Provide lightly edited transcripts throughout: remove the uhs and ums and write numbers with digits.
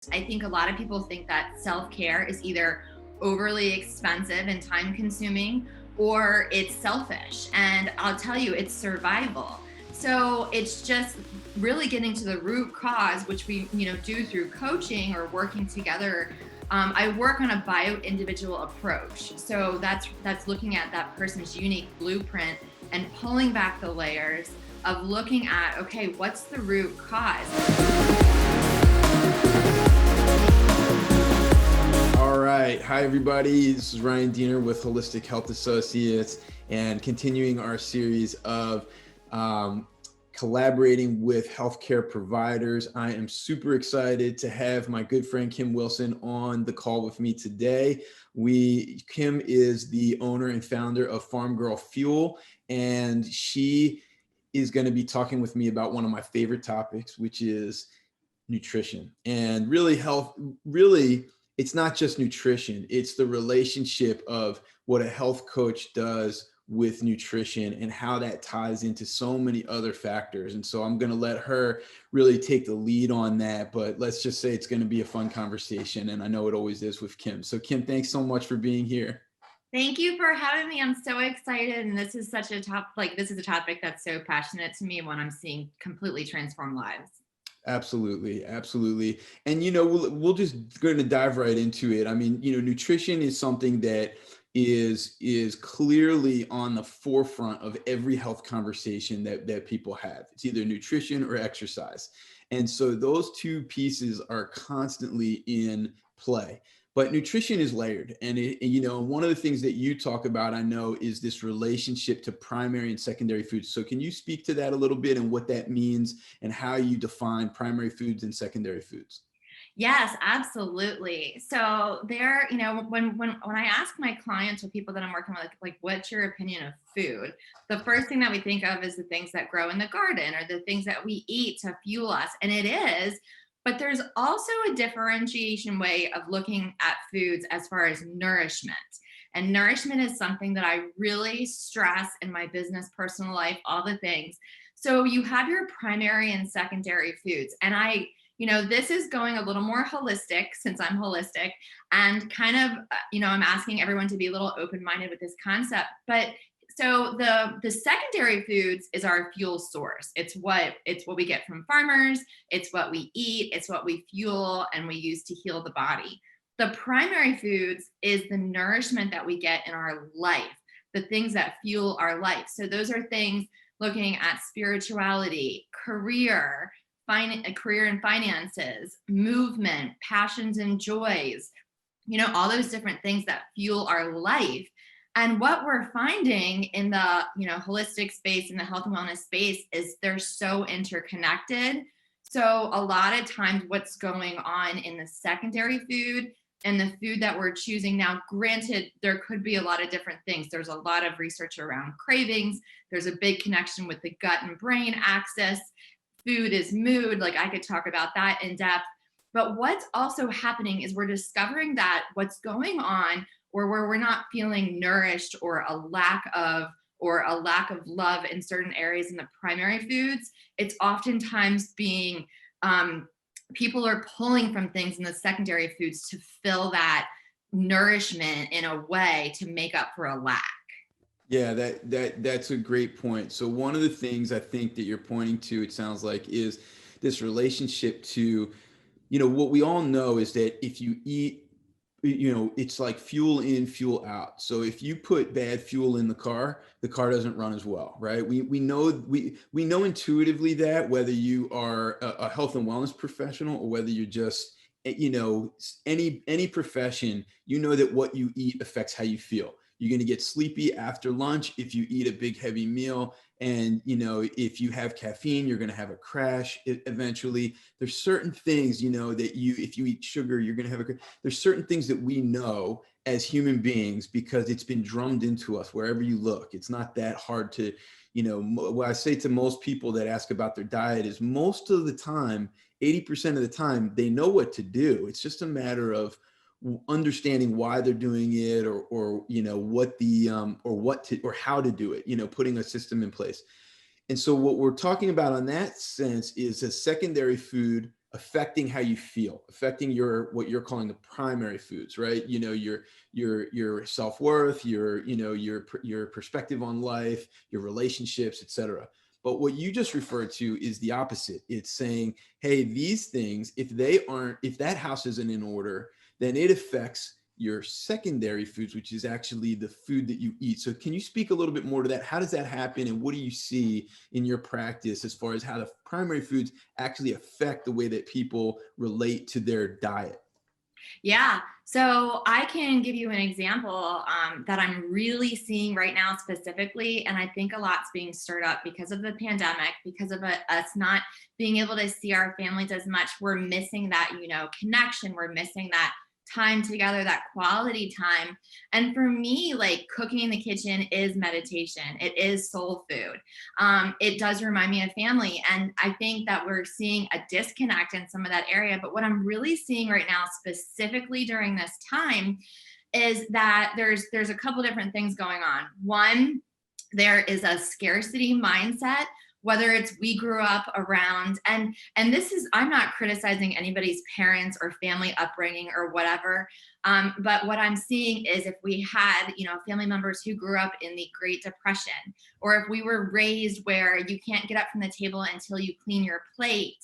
I think a lot of people think that self-care is either overly expensive and time consuming or it's selfish. And I'll tell you, it's survival. So it's just really getting to the root cause, which we, do through coaching or working together. I work on a bio-individual approach. So that's looking at that person's unique blueprint and pulling back the layers of looking at, okay, what's the root cause? All right. Hi, everybody. This is Ryan Diener with Holistic Health Associates and continuing our series of collaborating with healthcare providers. I am super excited to have my good friend Kim Wilson on the call with me today. Kim is the owner and founder of Farm Girl Fuel, and she is going to be talking with me about one of my favorite topics, which is nutrition. And really it's not just nutrition, it's the relationship of what a health coach does with nutrition and how that ties into so many other factors. And so I'm going to let her really take the lead on that, but let's just say it's going to be a fun conversation. And I know it always is with Kim. So Kim, thanks so much for being here. Thank you for having me. I'm so excited. And this is such a this is a topic that's so passionate to me when I'm seeing completely transform lives. Absolutely. Absolutely. And, we'll just going to dive right into it. I mean, nutrition is something that is clearly on the forefront of every health conversation that people have. It's either nutrition or exercise. And so those two pieces are constantly in play. But nutrition is layered. And, one of the things that you talk about, I know, is this relationship to primary and secondary foods. So can you speak to that a little bit and what that means and how you define primary foods and secondary foods? Yes, absolutely. So there, when I ask my clients or people that I'm working with, like, what's your opinion of food? The first thing that we think of is the things that grow in the garden or the things that we eat to fuel us. And it is, but there's also a differentiation way of looking at foods as far as nourishment. And nourishment is something that I really stress in my business, personal life, all the things. So you have your primary and secondary foods. And this is going a little more holistic since I'm holistic and kind of, I'm asking everyone to be a little open-minded with this concept. But so the secondary foods is our fuel source. It's what we get from farmers. It's what we eat. It's what we fuel and we use to heal the body. The primary foods is the nourishment that we get in our life, the things that fuel our life. So those are things looking at spirituality, career and finances, movement, passions and joys, all those different things that fuel our life. And what we're finding in the, holistic space, in the health and wellness space, is they're so interconnected. So a lot of times what's going on in the secondary food and the food that we're choosing now, granted, there could be a lot of different things. There's a lot of research around cravings. There's a big connection with the gut and brain axis. Food is mood. Like, I could talk about that in depth. But what's also happening is we're discovering that what's going on, or where we're not feeling nourished or a lack of love in certain areas in the primary foods, it's oftentimes being people are pulling from things in the secondary foods to fill that nourishment in a way to make up for a lack. Yeah, that's a great point. So one of the things I think that you're pointing to, it sounds like, is this relationship to, what we all know is that if you eat, it's like fuel in, fuel out. So if you put bad fuel in the car doesn't run as well, right? We know intuitively that whether you are a health and wellness professional or whether you're just, any profession, that what you eat affects how you feel. You're going to get sleepy after lunch if you eat a big heavy meal. And, if you have caffeine, you're going to have a crash eventually. There's certain things, that if you eat sugar, you're going to have there's certain things that we know as human beings because it's been drummed into us wherever you look. It's not that hard to, what I say to most people that ask about their diet is most of the time, 80% of the time, they know what to do. It's just a matter of understanding why they're doing it or what the or how to do it, putting a system in place. And so what we're talking about on that sense is a secondary food affecting how you feel, affecting what you're calling the primary foods, right? Your self-worth, your perspective on life, your relationships, etc. But what you just referred to is the opposite. It's saying, hey, these things, if that house isn't in order, then it affects your secondary foods, which is actually the food that you eat. So can you speak a little bit more to that? How does that happen? And what do you see in your practice as far as how the primary foods actually affect the way that people relate to their diet? Yeah. So I can give you an example that I'm really seeing right now specifically. And I think a lot's being stirred up because of the pandemic, because of us not being able to see our families as much. We're missing that, connection. We're missing that time together, that quality time. And for me, like cooking in the kitchen is meditation. It is soul food. It does remind me of family. And I think that we're seeing a disconnect in some of that area. But what I'm really seeing right now, specifically during this time, is that there's a couple different things going on. One, there is a scarcity mindset, whether it's we grew up around, and this is, I'm not criticizing anybody's parents or family upbringing or whatever, but what I'm seeing is if we had family members who grew up in the Great Depression, or if we were raised where you can't get up from the table until you clean your plate,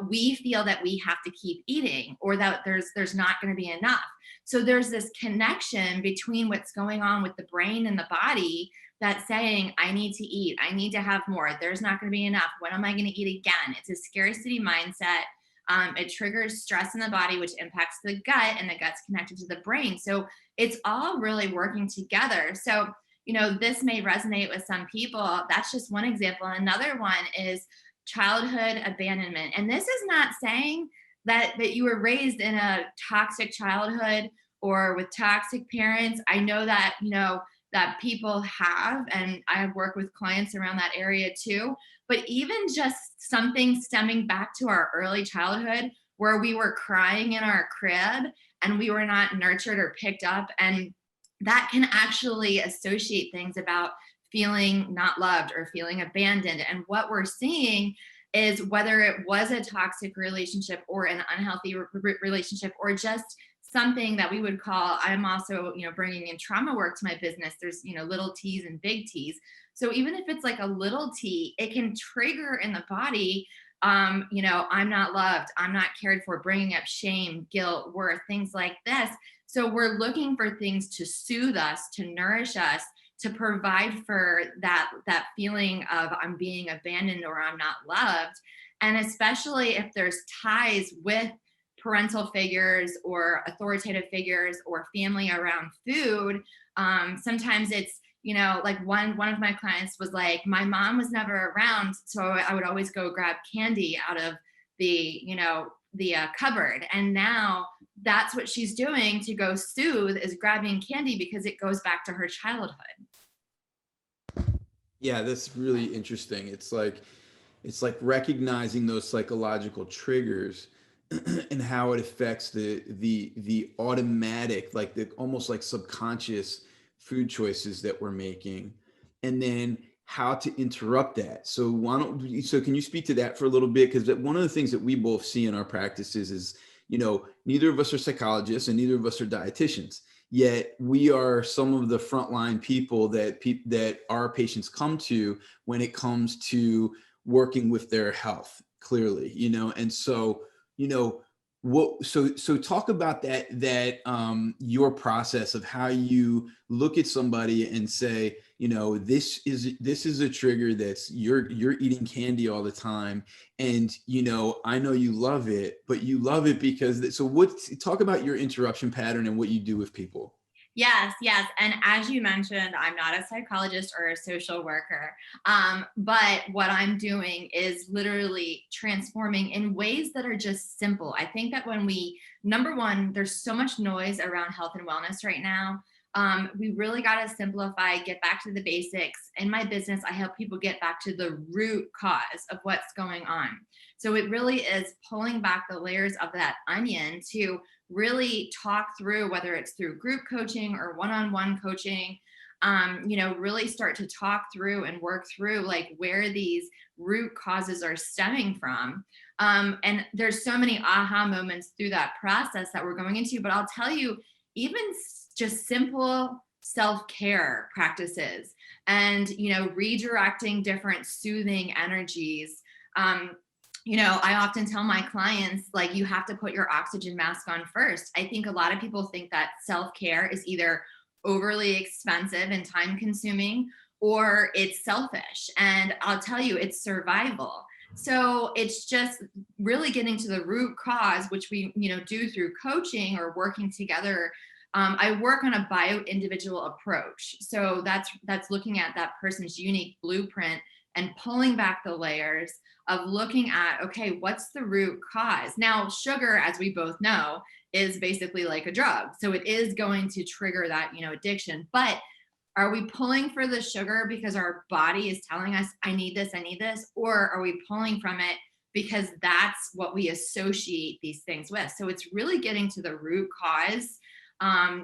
we feel that we have to keep eating, or that there's not going to be enough. So there's this connection between what's going on with the brain and the body that's saying, I need to eat, I need to have more, there's not going to be enough, when am I going to eat again? It's a scarcity mindset. It triggers stress in the body, which impacts the gut, and the gut's connected to the brain. So it's all really working together. So this may resonate with some people. That's just one example. Another one is childhood abandonment. And this is not saying that you were raised in a toxic childhood or with toxic parents. I know that, that people have, and I have worked with clients around that area too. But even just something stemming back to our early childhood where we were crying in our crib and we were not nurtured or picked up, and that can actually associate things about feeling not loved or feeling abandoned. And what we're seeing is, whether it was a toxic relationship or an unhealthy relationship, or just something that we would call, I'm also, bringing in trauma work to my business. There's, little T's and big T's. So even if it's like a little T, it can trigger in the body, I'm not loved, I'm not cared for, bringing up shame, guilt, worth, things like this. So we're looking for things to soothe us, to nourish us, to provide for that feeling of I'm being abandoned or I'm not loved. And especially if there's ties with parental figures or authoritative figures or family around food, sometimes it's, like one of my clients was like, my mom was never around, so I would always go grab candy out of the cupboard. And now that's what she's doing to go soothe, is grabbing candy, because it goes back to her childhood. Yeah, that's really interesting. It's like recognizing those psychological triggers and how it affects the automatic, like the almost like subconscious food choices that we're making, and then how to interrupt that. So can you speak to that for a little bit? Because one of the things that we both see in our practices is, neither of us are psychologists and neither of us are dietitians. Yet we are some of the frontline people that our patients come to when it comes to working with their health, clearly, and so, so talk about that your process of how you look at somebody and say, this is a trigger, that's you're eating candy all the time, and I know you love it, but you love it because, talk about your interruption pattern and what you do with people. Yes, yes. And as you mentioned, I'm not a psychologist or a social worker. But what I'm doing is literally transforming in ways that are just simple. I think that number one, there's so much noise around health and wellness right now. We really got to simplify, get back to the basics. In my business, I help people get back to the root cause of what's going on. So it really is pulling back the layers of that onion to really talk through, whether it's through group coaching or one-on-one coaching, really start to talk through and work through like where these root causes are stemming from. And there's so many aha moments through that process that we're going into. But I'll tell you, even just simple self-care practices and, redirecting different soothing energies. I often tell my clients, like, you have to put your oxygen mask on first. I think a lot of people think that self-care is either overly expensive and time consuming, or it's selfish. And I'll tell you, it's survival. So it's just really getting to the root cause, which we, do through coaching or working together. I work on a bio-individual approach. So that's looking at that person's unique blueprint and pulling back the layers of looking at, okay, what's the root cause? Now, sugar, as we both know, is basically like a drug. So it is going to trigger that, addiction. But are we pulling for the sugar because our body is telling us, I need this? Or are we pulling from it because that's what we associate these things with? So it's really getting to the root cause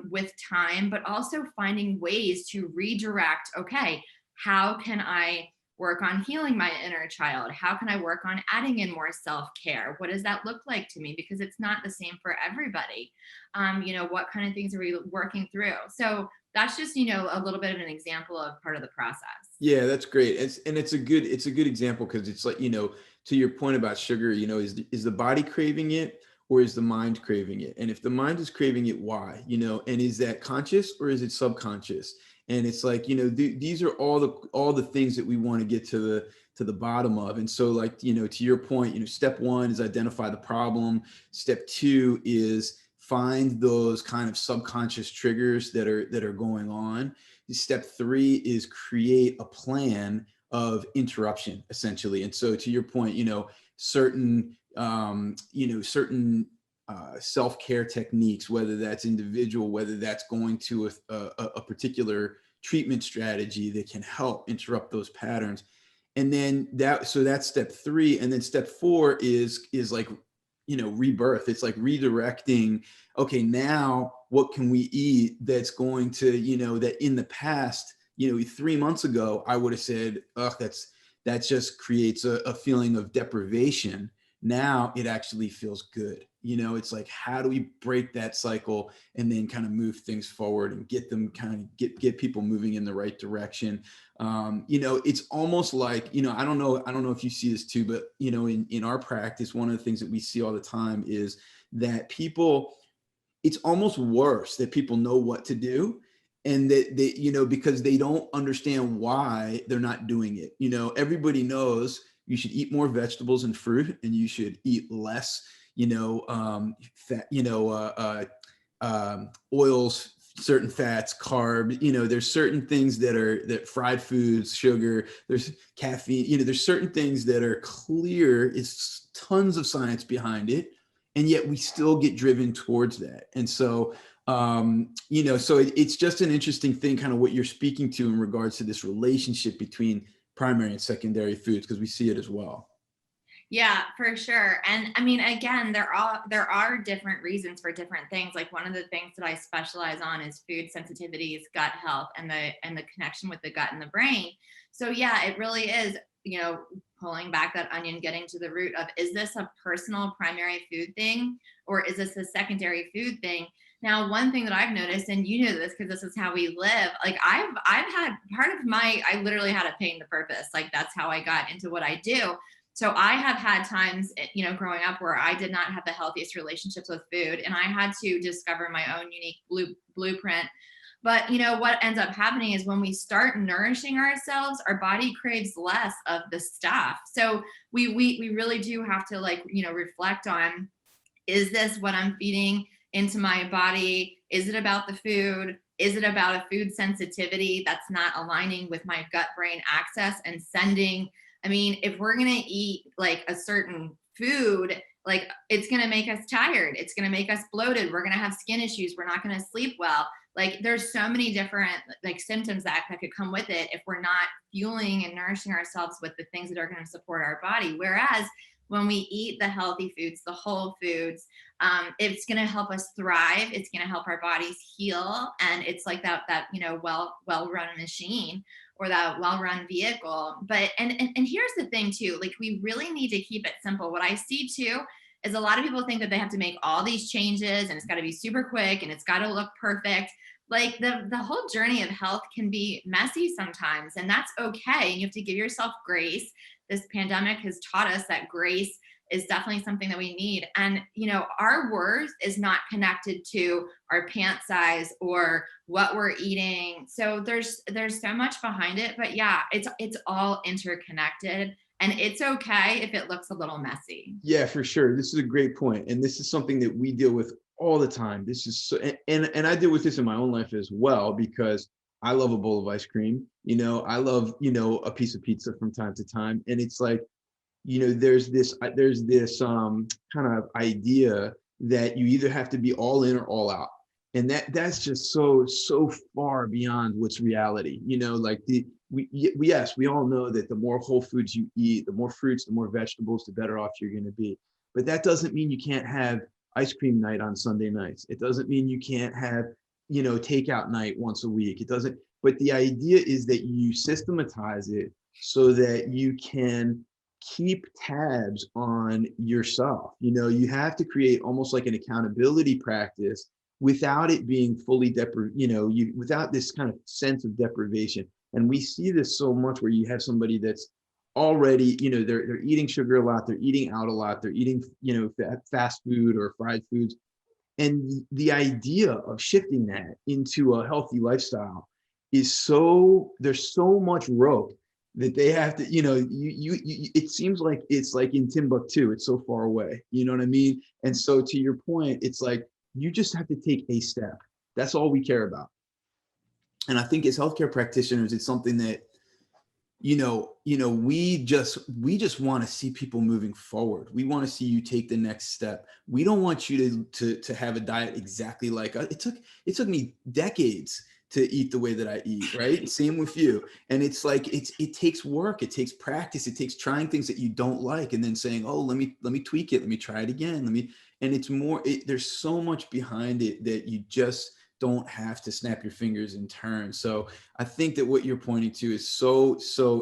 with time, but also finding ways to redirect, okay, how can I work on healing my inner child? How can I work on adding in more self-care? What does that look like to me? Because it's not the same for everybody. What kind of things are we working through? So that's just, a little bit of an example of part of the process. Yeah, that's great. It's a good example, because it's like, to your point about sugar, is the body craving it, or is the mind craving it? And if the mind is craving it, why? And is that conscious or is it subconscious? And it's like, these are all the things that we want to get to the bottom of. And so, like, to your point, step one is identify the problem. Step two is find those kind of subconscious triggers that are going on. Step three is create a plan of interruption, essentially. And so, to your point, certain self-care techniques, whether that's individual, whether that's going to a particular treatment strategy that can help interrupt those patterns. And then that's step three. And then step four is like, rebirth. It's like redirecting. Okay, now what can we eat that's going to, that in the past, 3 months ago, I would have said, oh, that just creates a feeling of deprivation. Now it actually feels good. It's like, how do we break that cycle and then kind of move things forward and get them get people moving in the right direction? It's almost like, I don't know if you see this too, but, in our practice, one of the things that we see all the time is that people, it's almost worse that people know what to do, and that they, because they don't understand why they're not doing it. Everybody knows you should eat more vegetables and fruit, and you should eat less, fat, oils, certain fats, carb. There's certain things that fried foods, sugar, there's caffeine. There's certain things that are clear. It's tons of science behind it, and yet we still get driven towards that. And so, so it's just an interesting thing, kind of what you're speaking to in regards to this relationship between primary and secondary foods, because we see it as well. Yeah, for sure. And I mean, again, there are different reasons for different things. Like, one of the things that I specialize on is food sensitivities, gut health, and the connection with the gut and the brain. So yeah, it really is, pulling back that onion, getting to the root of, is this a personal primary food thing, or is this a secondary food thing? Now, one thing that I've noticed, and you know this because this is how we live, like, I've had part of I literally had a pain to purpose. Like, that's how I got into what I do. So I have had times, growing up, where I did not have the healthiest relationships with food, and I had to discover my own unique blueprint. But what ends up happening is, when we start nourishing ourselves, our body craves less of the stuff. So we really do have to, like, reflect on, is this what I'm feeding into my body? Is it about the food? Is it about a food sensitivity that's not aligning with my gut brain axis and sending? I mean, if we're going to eat like a certain food, like, it's going to make us tired. It's going to make us bloated. We're going to have skin issues. We're not going to sleep well. Like, there's so many different, like, symptoms that could come with it if we're not fueling and nourishing ourselves with the things that are going to support our body. Whereas when we eat the healthy foods, the whole foods, it's going to help us thrive. It's going to help our bodies heal. And it's like that well-run machine. or that well-run vehicle. But and here's the thing too, like we really need to keep it simple. What I see too is a lot of people think that they have to make all these changes and it's got to be super quick and it's got to look perfect. Like the whole journey of health can be messy sometimes, and that's okay. And you have to give yourself grace. This pandemic has taught us that grace is definitely something that we need. And our worth is not connected to our pant size or what we're eating. So there's so much behind it. But yeah, it's all interconnected, and it's okay if it looks a little messy. Yeah, for sure. This is a great point, and this is something that we deal with all the time. This is so, and I deal with this in my own life as well, because I love a bowl of ice cream. I love a piece of pizza from time to time, and it's like, there's this kind of idea that you either have to be all in or all out, and that's just so far beyond what's reality. Like yes, we all know that the more whole foods you eat, the more fruits, the more vegetables, the better off you're going to be. But that doesn't mean you can't have ice cream night on Sunday nights. It doesn't mean you can't have takeout night once a week. It doesn't. But the idea is that you systematize it so that you can keep tabs on yourself. You have to create almost like an accountability practice without it being fully without this kind of sense of deprivation. And we see this so much where you have somebody that's already, they're eating sugar a lot, they're eating out a lot, they're eating, fast food or fried foods. And the idea of shifting that into a healthy lifestyle is there's so much rope that they have to, it seems like it's like in Timbuktu, it's so far away, you know what I mean? And so to your point, it's like, you just have to take a step. That's all we care about. And I think as healthcare practitioners, it's something that, we just want to see people moving forward. We want to see you take the next step. We don't want you to have a diet exactly like us. It took me decades to eat the way that I eat, right? Same with you. And it's like, it takes work, it takes practice, it takes trying things that you don't like and then saying, oh, let me tweak it, let me try it again, and it's more, there's so much behind it that you just don't have to snap your fingers and turn. So I think that what you're pointing to is so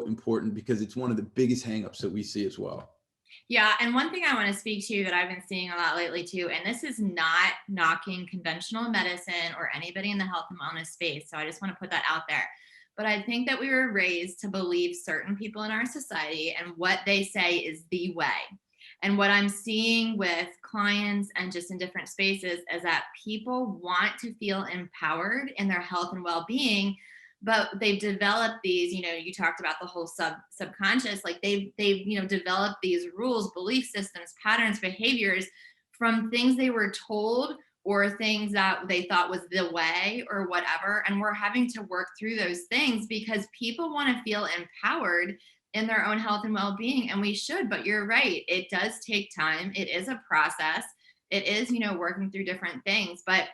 important, because it's one of the biggest hangups that we see as well. Yeah. And one thing I want to speak to that I've been seeing a lot lately too, and this is not knocking conventional medicine or anybody in the health and wellness space. So I just want to put that out there. But I think that we were raised to believe certain people in our society and what they say is the way. And what I'm seeing with clients and just in different spaces is that people want to feel empowered in their health and well-being, but they've developed these, you talked about the whole subconscious, like they've developed these rules, belief systems, patterns, behaviors from things they were told or things that they thought was the way or whatever. And we're having to work through those things because people want to feel empowered in their own health and well-being. And we should, but you're right. It does take time. It is a process. It is, working through different things, but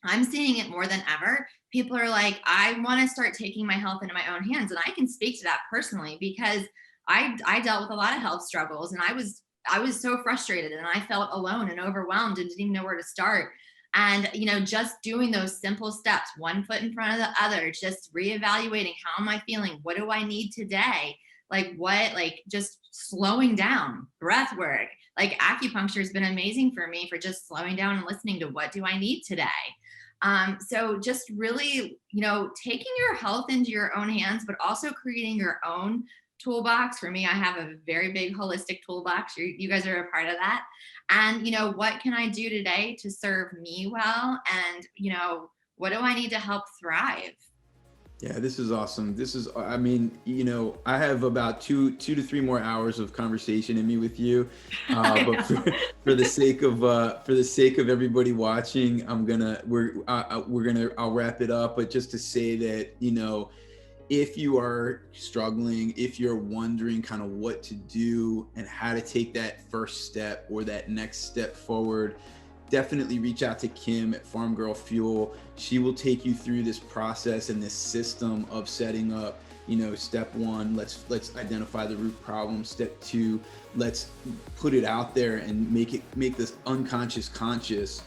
I'm seeing it more than ever. People are like, I want to start taking my health into my own hands. And I can speak to that personally because I dealt with a lot of health struggles, and I was so frustrated and I felt alone and overwhelmed and didn't even know where to start. And, just doing those simple steps, one foot in front of the other, just reevaluating, how am I feeling? What do I need today? Just slowing down, breath work, like acupuncture has been amazing for me for just slowing down and listening to what do I need today. So just really, taking your health into your own hands, but also creating your own toolbox. For me, I have a very big holistic toolbox. You guys are a part of that. And, what can I do today to serve me well? And, what do I need to help thrive? Yeah, this is awesome. I have about two to three more hours of conversation in me with you. But for the sake of everybody watching, I'll wrap it up. But just to say that, if you are struggling, if you're wondering kind of what to do and how to take that first step or that next step forward, definitely reach out to Kim at Farm Girl Fuel. She will take you through this process and this system of setting up, step one, let's identify the root problem. Step two, let's put it out there and make this unconscious conscious.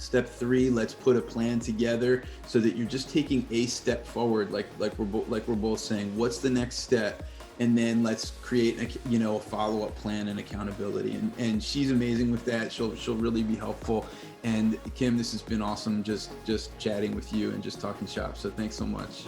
Step 3, let's put a plan together so that you're just taking a step forward, like we're both saying, what's the next step? And then let's create a follow-up plan and accountability. And she's amazing with that. She'll really be helpful. And Kim, this has been awesome just chatting with you and just talking shop. So thanks so much.